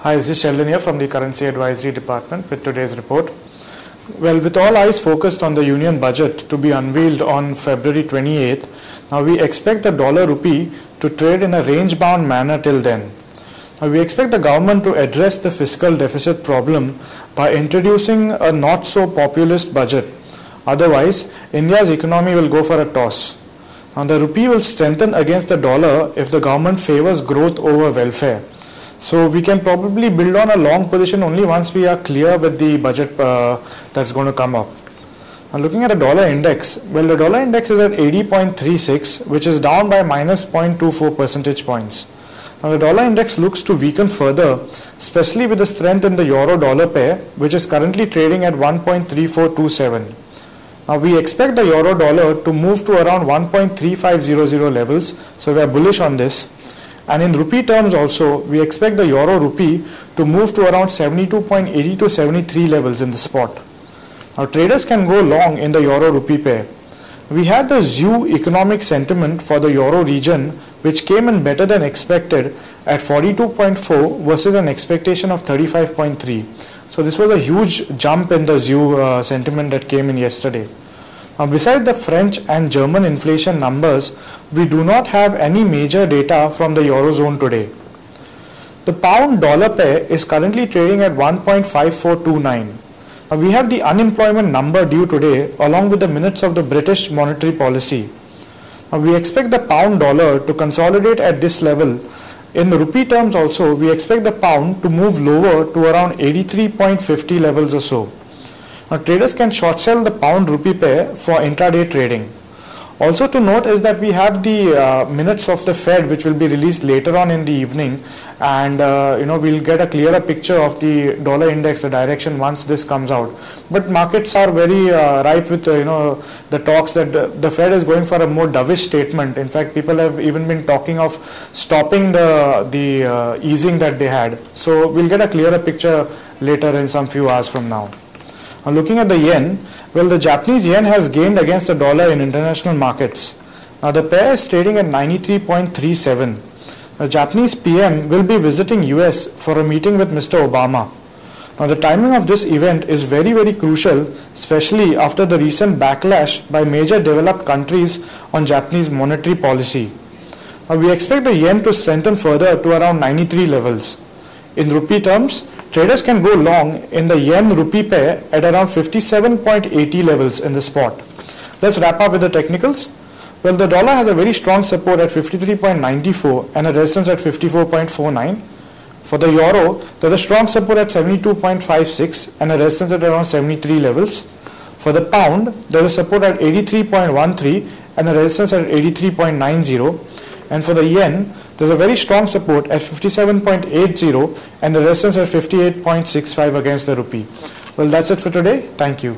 Hi, this is Sheldon here from the Currency Advisory Department with today's report. Well, with all eyes focused on the Union Budget to be unveiled on February 28th, now we expect the dollar rupee to trade in a range-bound manner till then. Now we expect the government to address the fiscal deficit problem by introducing a not-so-populist budget. Otherwise, India's economy will go for a toss. Now the rupee will strengthen against the dollar if the government favors growth over welfare. So we can probably build on a long position only once we are clear with the budget that's going to come up. Now looking at the dollar index, well, the dollar index is at 80.36, which is down by minus 0.24 percentage points. Now the dollar index looks to weaken further, especially with the strength in the euro-dollar pair, which is currently trading at 1.3427. Now we expect the euro-dollar to move to around 1.3500 levels, so we are bullish on this. And in rupee terms also, we expect the euro rupee to move to around 72.80 to 73 levels in the spot. Now traders can go long in the euro rupee pair. We had the ZEW economic sentiment for the euro region, which came in better than expected at 42.4 versus an expectation of 35.3. So this was a huge jump in the ZEW sentiment that came in yesterday. Now, besides the French and German inflation numbers, we do not have any major data from the Eurozone today. The pound-dollar pair is currently trading at 1.5429. Now, we have the unemployment number due today along with the minutes of the British monetary policy. Now, we expect the pound-dollar to consolidate at this level. In rupee terms also, we expect the pound to move lower to around 83.50 levels or so. Now, traders can short sell the pound rupee pair for intraday trading. Also to note is that we have the minutes of the Fed, which will be released later on in the evening, and we'll get a clearer picture of the dollar index, the direction once this comes out. But markets are very ripe with the talks that the Fed is going for a more dovish statement. In fact, people have even been talking of stopping the easing that they had. So we'll get a clearer picture later in some few hours from now. Now looking at the yen, well, the Japanese yen has gained against the dollar in international markets. Now the pair is trading at 93.37. The Japanese PM will be visiting US for a meeting with Mr. Obama. Now the timing of this event is very, very crucial, especially after the recent backlash by major developed countries on Japanese monetary policy. Now we expect the yen to strengthen further to around 93 levels. In rupee terms, traders can go long in the yen-rupee pair at around 57.80 levels in the spot. Let's wrap up with the technicals. Well, the dollar has a very strong support at 53.94 and a resistance at 54.49. For the euro, there's a strong support at 72.56 and a resistance at around 73 levels. For the pound, there's a support at 83.13 and a resistance at 83.90. And for the yen, there's a very strong support at 57.80 and the resistance at 58.65 against the rupee. Well, that's it for today. Thank you.